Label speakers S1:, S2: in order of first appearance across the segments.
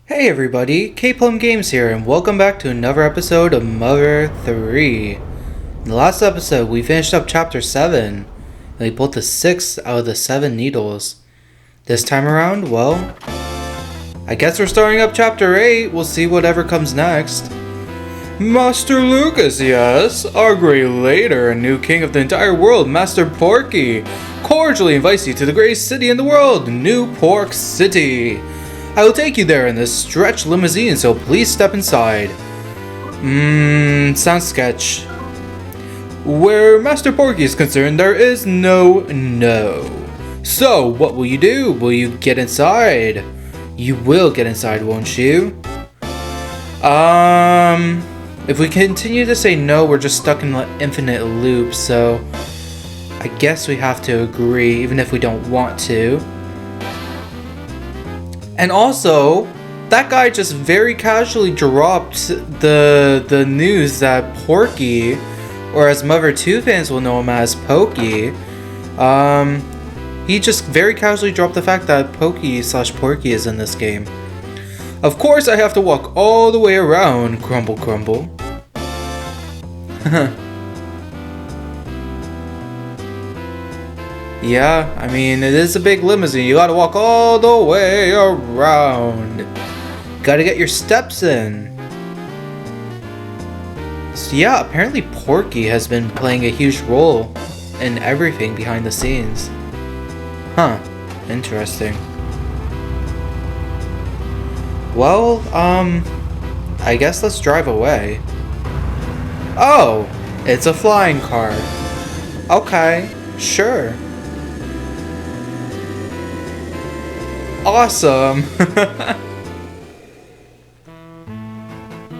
S1: Hey everybody, K-Plum Games here, and welcome back to another episode of Mother 3. In the last episode, we finished up Chapter 7, and we pulled the 6th out of the 7 needles. This time around, well, I guess we're starting up Chapter 8, we'll see whatever comes next. Master Lucas, yes, our great leader and new king of the entire world, Master Porky, cordially invites you to the greatest city in the world, New Pork City. I will take you there in this stretch limousine, so please step inside. Sounds sketch. Where Master Porky is concerned, there is no. So, what will you do? Will you get inside? You will get inside, won't you? If we continue to say no, we're just stuck in an infinite loop, so I guess we have to agree, even if we don't want to. And also, that guy just very casually dropped the news that Porky, or as Mother 2 fans will know him as Pokey, he just very casually dropped the fact that Pokey/Porky is in this game. Of course I have to walk all the way around, grumble grumble. Yeah, I mean, it is a big limousine. You gotta walk all the way around. Gotta get your steps in. So yeah, apparently Porky has been playing a huge role in everything behind the scenes. Huh, interesting. Well, I guess let's drive away. Oh, it's a flying car. Okay, sure. Awesome!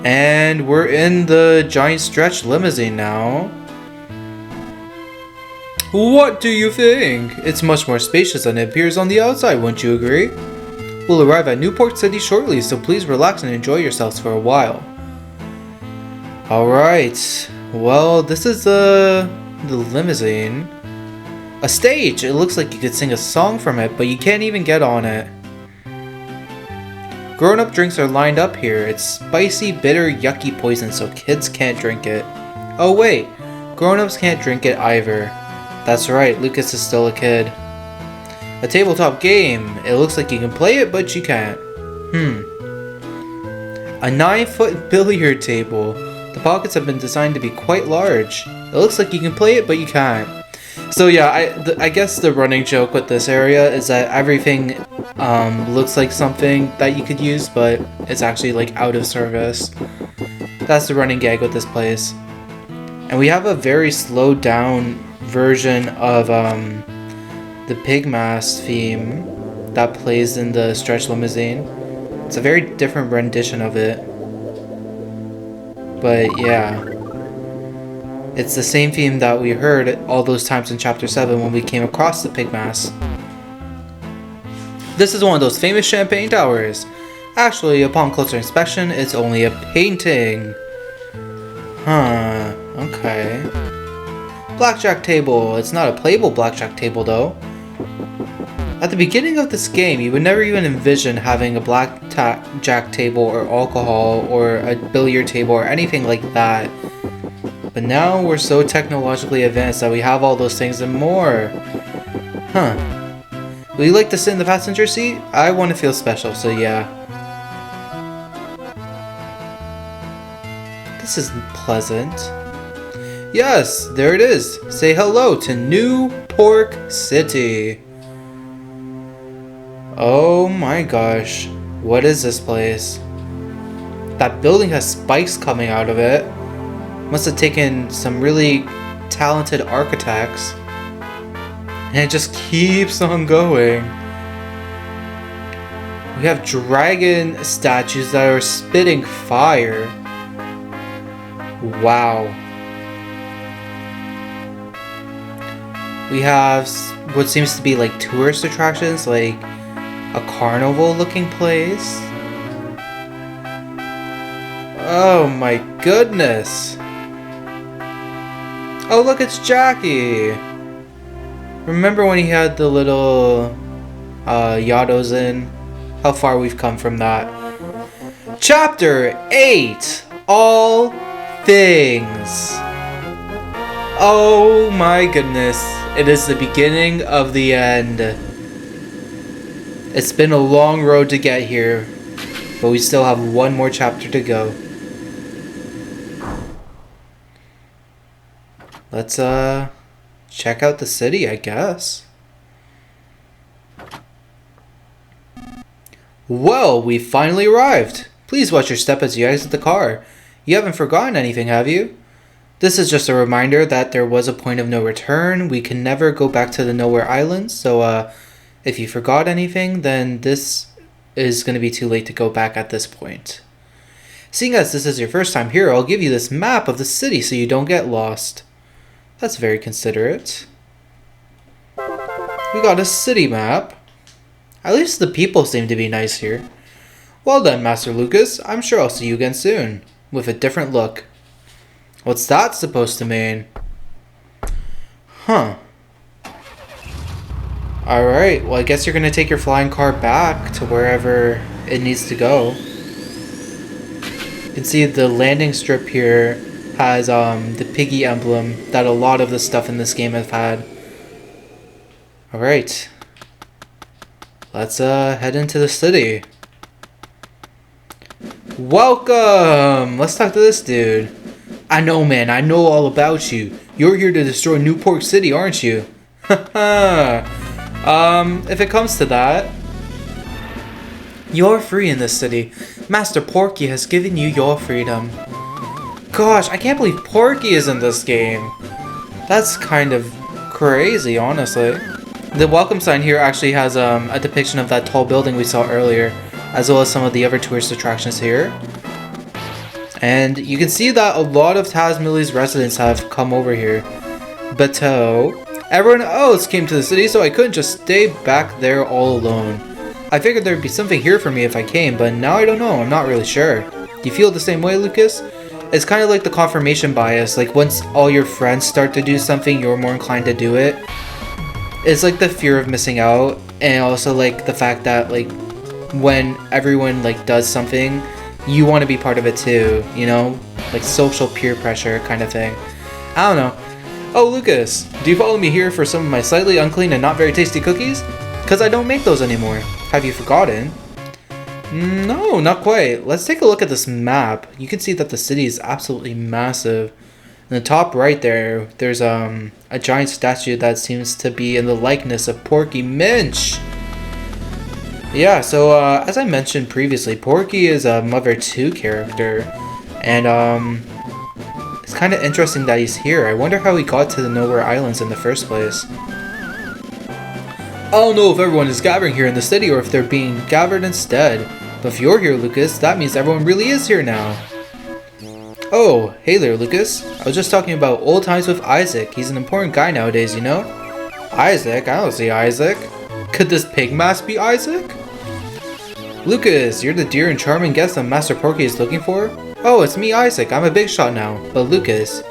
S1: And we're in the giant stretch limousine now. What do you think? It's much more spacious than it appears on the outside, wouldn't you agree? We'll arrive at Newport City shortly, so please relax and enjoy yourselves for a while. Alright, well, this is the limousine. A stage! It looks like you could sing a song from it, but you can't even get on it. Grown-up drinks are lined up here. It's spicy, bitter, yucky poison, so kids can't drink it. Oh wait, grown-ups can't drink it either. That's right, Lucas is still a kid. A tabletop game. It looks like you can play it, but you can't. A 9-foot billiard table. The pockets have been designed to be quite large. It looks like you can play it, but you can't. So yeah, I guess the running joke with this area is that everything looks like something that you could use, but it's actually like out of service. That's the running gag with this place. And we have a very slowed down version of the pig mask theme that plays in the stretch limousine. It's a very different rendition of it. But yeah. It's the same theme that we heard all those times in Chapter 7 when we came across the pig mask. This is one of those famous champagne towers. Actually, upon closer inspection, it's only a painting. Huh, okay. Blackjack table. It's not a playable blackjack table though. At the beginning of this game, you would never even envision having a blackjack table or alcohol or a billiard table or anything like that. But now we're so technologically advanced that we have all those things and more. Huh. Would you like to sit in the passenger seat? I want to feel special, so yeah. This is pleasant. Yes, there it is. Say hello to New Pork City. Oh my gosh. What is this place? That building has spikes coming out of it. Must have taken some really talented architects. And it just keeps on going. We have dragon statues that are spitting fire. Wow. We have what seems to be like tourist attractions, like a carnival looking place. Oh my goodness. Oh look, it's Jackie! Remember when he had the little Yados in? How far we've come from that. Chapter 8, All Things. Oh my goodness, it is the beginning of the end. It's been a long road to get here, but we still have one more chapter to go. Let's check out the city, I guess. Well, we finally arrived. Please watch your step as you exit the car. You haven't forgotten anything, have you? This is just a reminder that there was a point of no return. We can never go back to the Nowhere Islands, so if you forgot anything, then this is going to be too late to go back at this point. Seeing as this is your first time here, I'll give you this map of the city so you don't get lost. That's very considerate. We got a city map. At least the people seem to be nice here. Well done, Master Lucas. I'm sure I'll see you again soon, with a different look. What's that supposed to mean? Huh. Alright, well I guess you're gonna take your flying car back to wherever it needs to go. You can see the landing strip here has the piggy emblem that a lot of the stuff in this game have had. Alright. Let's head into the city. Welcome! Let's talk to this dude. I know, man. I know all about you. You're here to destroy Newport City, aren't you? Haha. If it comes to that, you're free in this city. Master Porky has given you your freedom. Gosh, I can't believe Porky is in this game. That's kind of crazy, honestly. The welcome sign here actually has a depiction of that tall building we saw earlier, as well as some of the other tourist attractions here. And you can see that a lot of Tazmilly's residents have come over here. But everyone else came to the city, so I couldn't just stay back there all alone. I figured there'd be something here for me if I came, but now I don't know. I'm not really sure. Do you feel the same way, Lucas? It's kind of like the confirmation bias. Like once all your friends start to do something, you're more inclined to do it. It's like the fear of missing out, and also like the fact that like when everyone like does something, you want to be part of it too, you know? Like social peer pressure kind of thing. I don't know. Oh, Lucas, do you follow me here for some of my slightly unclean and not very tasty cookies? Because I don't make those anymore. Have you forgotten? No, not quite. Let's take a look at this map. You can see that the city is absolutely massive. In the top right there, there's a giant statue that seems to be in the likeness of Porky Minch. Yeah, so as I mentioned previously, Porky is a Mother 2 character, and it's kind of interesting that he's here. I wonder how he got to the Nowhere Islands in the first place. I don't know if everyone is gathering here in the city or if they're being gathered instead, but if you're here, Lucas, that means everyone really is here now. Oh, hey there, Lucas. I was just talking about old times with Isaac. He's an important guy nowadays, you know? Isaac? I don't see Isaac. Could this pig mask be Isaac? Lucas, you're the dear and charming guest that Master Porky is looking for? Oh, it's me, Isaac. I'm a big shot now. But Lucas,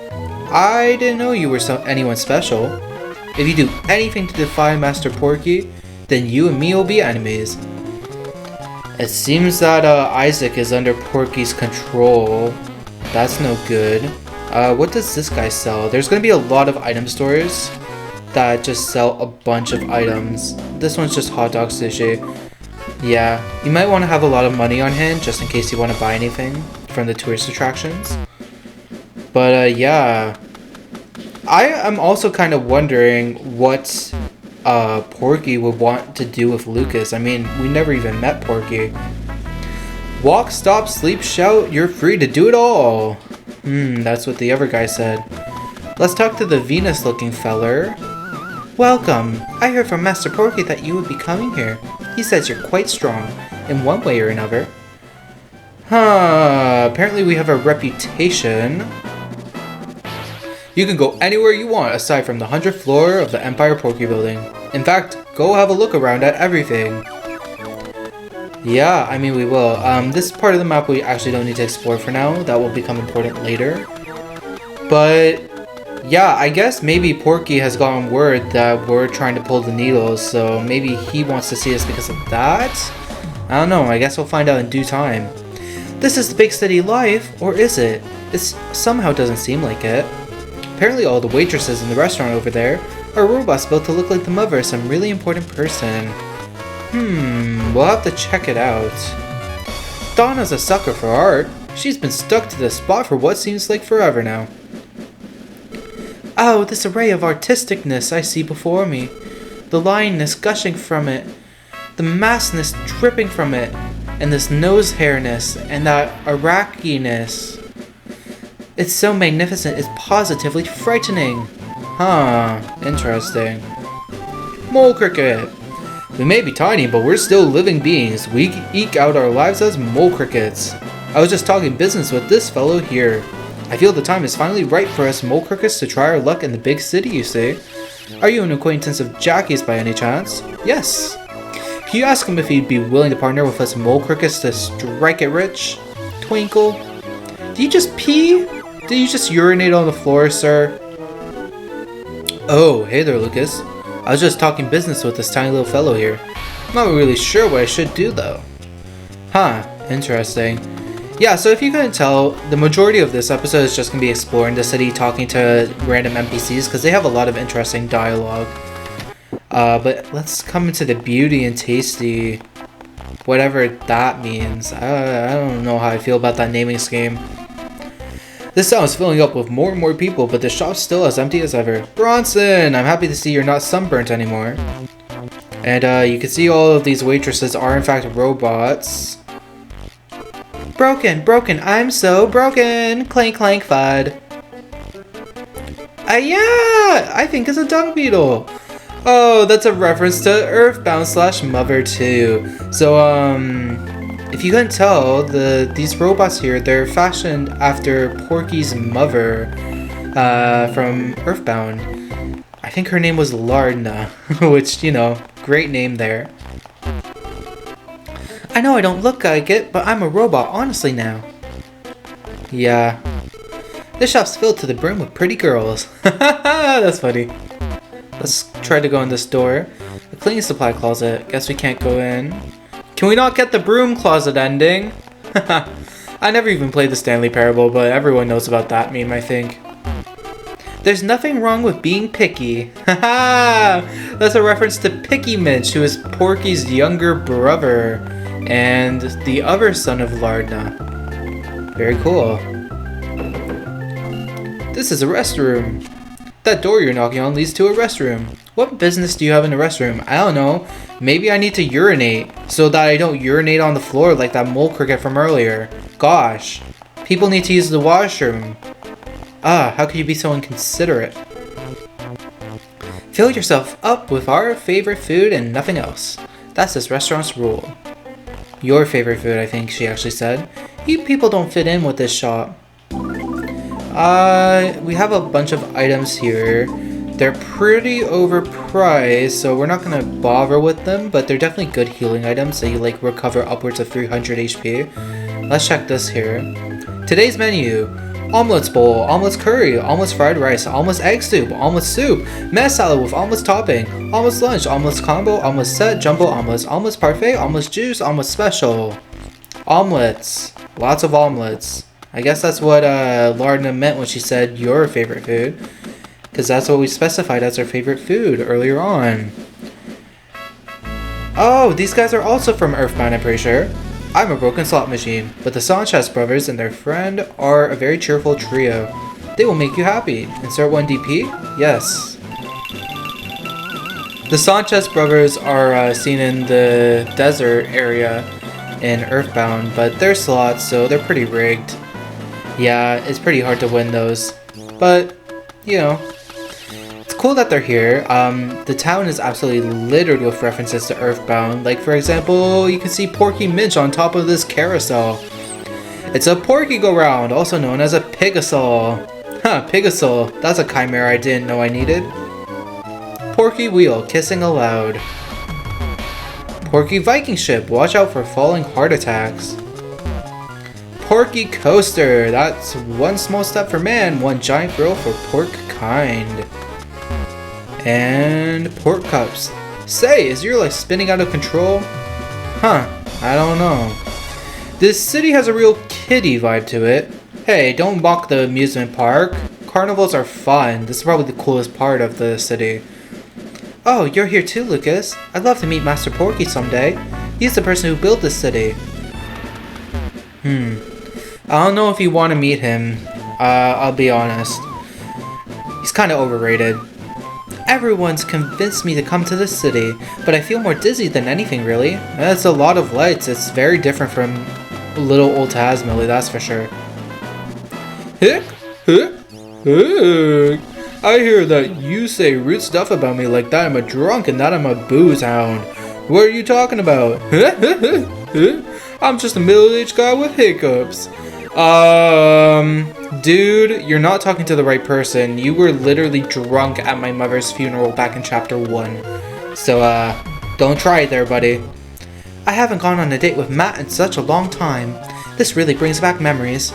S1: I didn't know you were anyone special. If you do anything to defy Master Porky, then you and me will be enemies. It seems that Isaac is under Porky's control. That's no good. What does this guy sell? There's gonna be a lot of item stores that just sell a bunch of items. This one's just hot dog sushi. Yeah, you might want to have a lot of money on hand just in case you want to buy anything from the tourist attractions. But yeah, I am also kind of wondering what Porky would want to do with Lucas. I mean, we never even met Porky. Walk, stop, sleep, shout, you're free to do it all. That's what the other guy said. Let's talk to the Venus-looking feller. Welcome. I heard from Master Porky that you would be coming here. He says you're quite strong, in one way or another. Apparently we have a reputation. You can go anywhere you want aside from the 100th floor of the Empire Porky building. In fact, go have a look around at everything. Yeah, I mean we will. This part of the map we actually don't need to explore for now. That will become important later. But yeah, I guess maybe Porky has gotten word that we're trying to pull the needles, so maybe he wants to see us because of that? I don't know, I guess we'll find out in due time. This is the big city life, or is it? It somehow doesn't seem like it. Apparently all the waitresses in the restaurant over there are robots built to look like the mother of some really important person. We'll have to check it out. Donna's a sucker for art. She's been stuck to this spot for what seems like forever now. Oh, this array of artisticness I see before me. The lineness gushing from it, the massness dripping from it, and this nose hairness, and that Arakiness. It's so magnificent, it's positively frightening. Huh, interesting. Mole cricket. We may be tiny, but we're still living beings. We eke out our lives as mole crickets. I was just talking business with this fellow here. I feel the time is finally right for us mole crickets to try our luck in the big city, you see. Are you an acquaintance of Jackie's by any chance? Yes. Can you ask him if he'd be willing to partner with us mole crickets to strike it rich? Twinkle. Did you just pee? Did you just urinate on the floor, sir? Oh, hey there, Lucas. I was just talking business with this tiny little fellow here. I'm not really sure what I should do, though. Huh, interesting. Yeah, so if you couldn't tell, the majority of this episode is just going to be exploring the city, talking to random NPCs, because they have a lot of interesting dialogue. But let's come into the beauty and tasty, whatever that means. I don't know how I feel about that naming scheme. This town is filling up with more and more people, but the shop's still as empty as ever. Bronson, I'm happy to see you're not sunburnt anymore. And you can see all of these waitresses are in fact robots. Broken, I'm so broken. Clank, clank, fud. Yeah, I think it's a dung beetle. Oh, that's a reference to Earthbound / Mother 2. So, if you couldn't tell, these robots here, they're fashioned after Porky's mother from Earthbound. I think her name was Lardna, which, you know, great name there. I know I don't look like it, but I'm a robot honestly now. Yeah. This shop's filled to the brim with pretty girls. That's funny. Let's try to go in this door. The cleaning supply closet. Guess we can't go in. Can we not get the broom closet ending? I never even played the Stanley Parable, but everyone knows about that meme, I think. There's nothing wrong with being picky. Haha! That's a reference to Picky Mitch, who is Porky's younger brother and the other son of Lardna. Very cool. This is a restroom. That door you're knocking on leads to a restroom. What business do you have in a restroom? I don't know. Maybe I need to urinate so that I don't urinate on the floor like that mole cricket from earlier. Gosh. People need to use the washroom. How could you be so inconsiderate? Fill yourself up with our favorite food and nothing else. That's this restaurant's rule. Your favorite food, I think she actually said. You people don't fit in with this shop. We have a bunch of items here. They're pretty overpriced, so we're not gonna bother with them, but they're definitely good healing items that you like recover upwards of 300 HP. Let's check this here. Today's menu: omelets bowl, omelets curry, omelets fried rice, omelets egg soup, omelets soup, mess salad with omelets topping, omelets lunch, omelets combo, omelets set, jumbo omelets, omelets parfait, omelets juice, omelets special. Omelets. Lots of omelets. I guess that's what Lardna meant when she said your favorite food, because that's what we specified as our favorite food earlier on. Oh, these guys are also from Earthbound, I'm pretty sure. I'm a broken slot machine, but the Sanchez brothers and their friend are a very cheerful trio. They will make you happy. Insert 1 DP? Yes. The Sanchez brothers are seen in the desert area in Earthbound, but they're slots, so they're pretty rigged. Yeah, it's pretty hard to win those, but, you know, it's cool that they're here. The town is absolutely littered with references to Earthbound. Like, for example, you can see Porky Minch on top of this carousel. It's a Porky Go-Round, also known as a Pigasol. Huh, Pigasol, that's a chimera I didn't know I needed. Porky Wheel, kissing aloud. Porky Viking Ship, watch out for falling heart attacks. Porky Coaster, that's one small step for man, one giant throw for pork kind. And pork cups. Say, is your life spinning out of control? Huh, I don't know. This city has a real kiddie vibe to it. Hey, don't mock the amusement park. Carnivals are fun. This is probably the coolest part of the city. Oh, you're here too, Lucas. I'd love to meet Master Porky someday. He's the person who built this city. I don't know if you want to meet him. I'll be honest. He's kind of overrated. Everyone's convinced me to come to this city, but I feel more dizzy than anything, really. It's a lot of lights. It's very different from little old Tasmilly, that's for sure. Hick! I hear that you say rude stuff about me like that I'm a drunk and that I'm a booze hound. What are you talking about? I'm just a middle-aged guy with hiccups. Dude, you're not talking to the right person. You were literally drunk at my mother's funeral back in chapter 1. So, don't try it there, buddy. I haven't gone on a date with Matt in such a long time. This really brings back memories.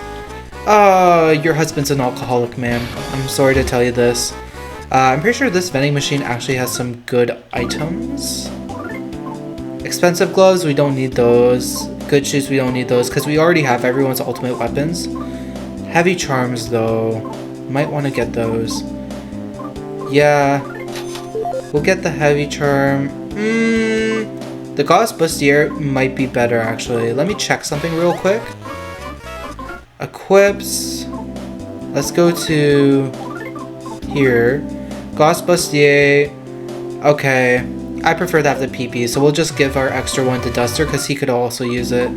S1: Your husband's an alcoholic, man. I'm sorry to tell you this. I'm pretty sure this vending machine actually has some good items. Expensive gloves, we don't need those. Good shoes, we don't need those because we already have everyone's ultimate weapons. Heavy charms, though. Might want to get those. Yeah. We'll get the heavy charm. The Gauss Bustier might be better, actually. Let me check something real quick. Equips. Let's go to here. Gauss Bustier. Okay. I prefer to have the PP, so we'll just give our extra one to Duster because he could also use it.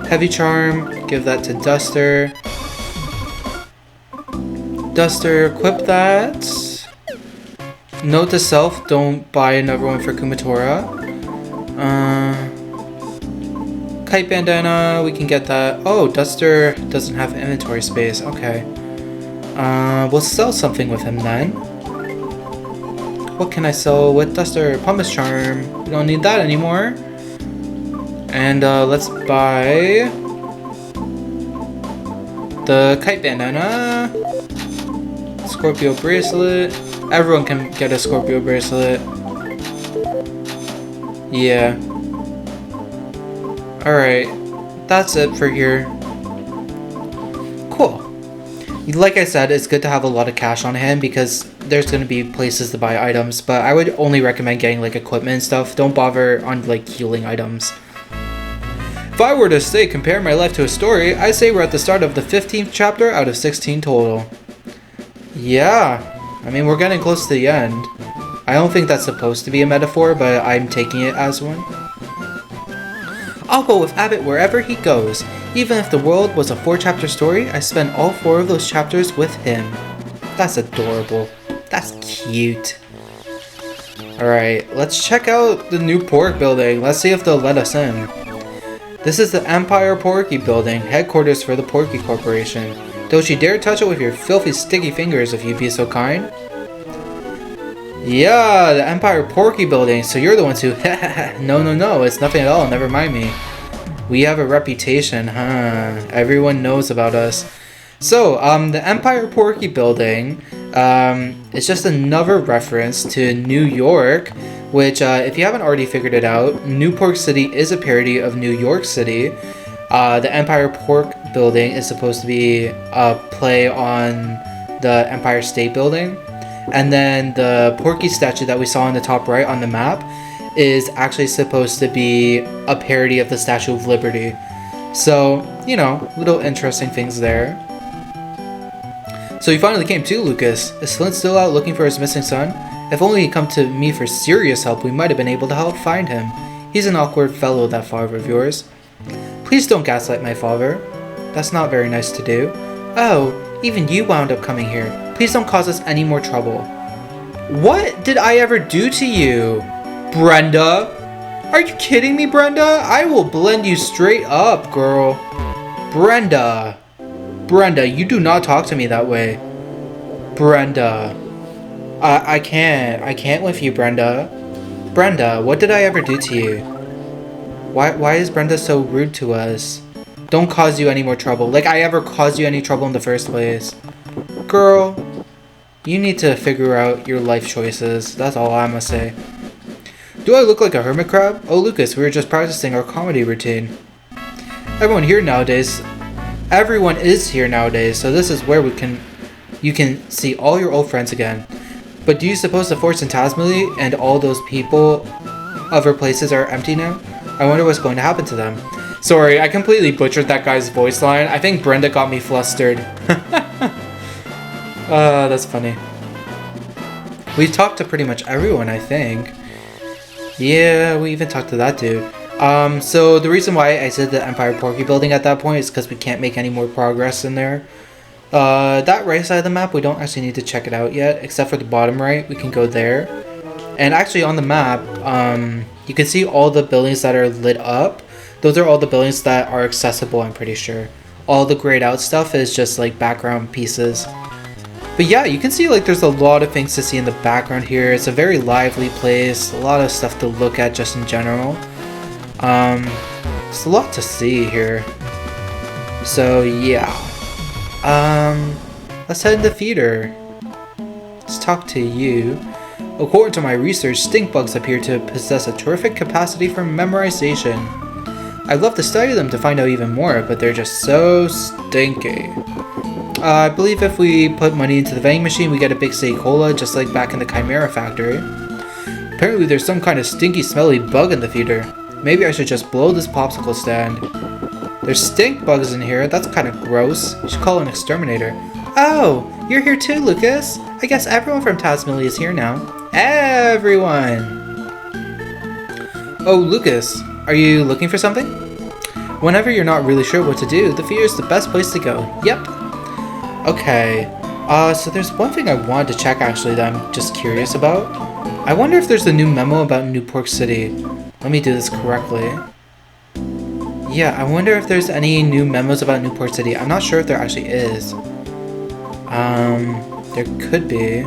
S1: Heavy Charm. Give that to Duster. Duster, equip that. Note to self, don't buy another one for Kumatora. Kite Bandana, we can get that. Oh, Duster doesn't have inventory space. Okay. We'll sell something with him then. What can I sell with Duster? Pumice Charm. We don't need that anymore. And let's buy the Kite Bandana. Scorpio Bracelet. Everyone can get a Scorpio Bracelet. Yeah. Alright. That's it for here. Cool. Like I said, it's good to have a lot of cash on hand because there's going to be places to buy items, but I would only recommend getting like equipment and stuff. Don't bother on like healing items. If I were to say compare my life to a story, I'd say we're at the start of the 15th chapter out of 16 total. Yeah, I mean, we're getting close to the end. I don't think that's supposed to be a metaphor, but I'm taking it as one. I'll go with Abbott wherever he goes. Even if the world was a 4-chapter story, I spent all 4 of those chapters with him. That's adorable. That's cute. Alright, let's check out the new pork building. Let's see if they'll let us in. This is the Empire Porky building, headquarters for the Porky Corporation. Don't you dare touch it with your filthy sticky fingers if you'd be so kind. Yeah, the Empire Porky building, so you're the ones who No, it's nothing at all, never mind me. We have a reputation, huh? Everyone knows about us. So, the Empire Porky building, is just another reference to New York, which, if you haven't already figured it out, New Pork City is a parody of New York City. The Empire Pork building is supposed to be a play on the Empire State Building. And then the Porky statue that we saw on the top right on the map is actually supposed to be a parody of the Statue of Liberty. So, you know, little interesting things there. So you finally came to, Lucas. Is Flint still out looking for his missing son? If only he'd come to me for serious help, we might have been able to help find him. He's an awkward fellow, that father of yours. Please don't gaslight my father. That's not very nice to do. Oh, even you wound up coming here. Please don't cause us any more trouble. What did I ever do to you? Brenda? Are you kidding me, Brenda? I will blend you straight up, girl. Brenda. Brenda, you do not talk to me that way. Brenda. I can't with you, Brenda. Brenda, what did I ever do to you? Why is Brenda so rude to us? Don't cause you any more trouble. Like I ever caused you any trouble in the first place. Girl, you need to figure out your life choices. That's all I must say. Do I look like a hermit crab? Oh, Lucas, we were just practicing our comedy routine. everyone here nowadays. Everyone is here nowadays, so this is where you can see all your old friends again. But do you suppose the forts in Tasmily and all those people other places are empty now? I wonder what's going to happen to them. Sorry, I completely butchered that guy's voice line. I think Brenda got me flustered. That's funny. We've talked to pretty much everyone, I think. Yeah, we even talked to that dude. So the reason why I said the Empire Porky building at that point is because we can't make any more progress in there. That right side of the map, we don't actually need to check it out yet, except for the bottom right. We can go there. And actually on the map, you can see all the buildings that are lit up. Those are all the buildings that are accessible, I'm pretty sure. All the grayed out stuff is just like background pieces. But yeah, you can see like there's a lot of things to see in the background here. It's a very lively place, a lot of stuff to look at just in general. There's a lot to see here. So yeah. Let's head into theater. Let's talk to you. According to my research, stink bugs appear to possess a terrific capacity for memorization. I'd love to study them to find out even more, but they're just so stinky. I believe if we put money into the vending machine, we get a big city cola, just like back in the Chimera factory. Apparently there's some kind of stinky, smelly bug in the theater. Maybe I should just blow this popsicle stand. There's stink bugs in here, that's kind of gross. You should call an exterminator. Oh, you're here too, Lucas. I guess everyone from Tasmily is here now. Everyone! Oh, Lucas, are you looking for something? Whenever you're not really sure what to do, the theater is the best place to go. Yep. Okay, so there's one thing I wanted to check actually that I'm just curious about. I wonder if there's a new memo about Newport City. Let me do this correctly. Yeah, I wonder if there's any new memos about Newport City. I'm not sure if there actually is. There could be.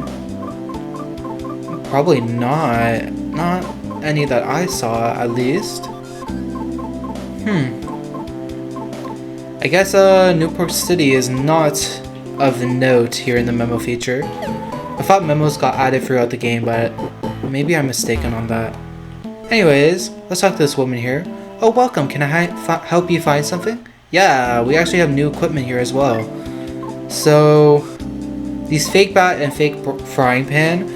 S1: Probably not. Not any that I saw, at least. I guess Newport City is not of note here in the memo feature. I thought memos got added throughout the game, but maybe I'm mistaken on that. Anyways, let's talk to this woman here. Oh, welcome. Can I help you find something? Yeah, we actually have new equipment here as well. So, these fake bat and fake frying pan,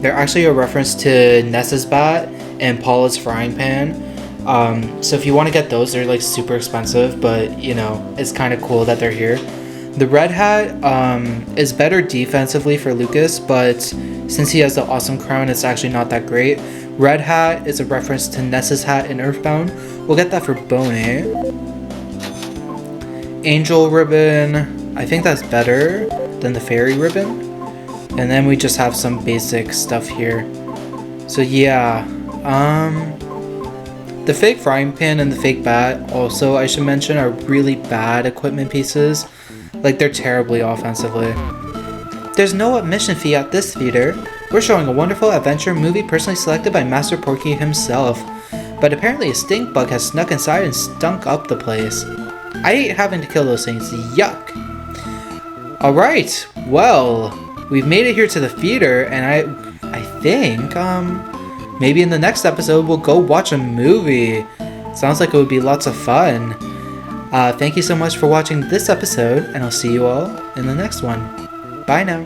S1: they're actually a reference to Ness's bat and Paula's frying pan. So if you want to get those, they're like super expensive, but you know, it's kind of cool that they're here. The red hat is better defensively for Lucas, but since he has the awesome crown, it's actually not that great. Red hat is a reference to Ness's hat in Earthbound. We'll get that for Boney. Angel ribbon, I think that's better than the fairy ribbon. And then we just have some basic stuff here. So yeah, the fake frying pan and the fake bat also, I should mention, are really bad equipment pieces. Like, they're terribly offensively. There's no admission fee at this theater. We're showing a wonderful adventure movie personally selected by Master Porky himself. But apparently a stink bug has snuck inside and stunk up the place. I hate having to kill those things. Yuck! Alright, well, we've made it here to the theater, and I think, maybe in the next episode we'll go watch a movie. Sounds like it would be lots of fun. Thank you so much for watching this episode, and I'll see you all in the next one. Bye now.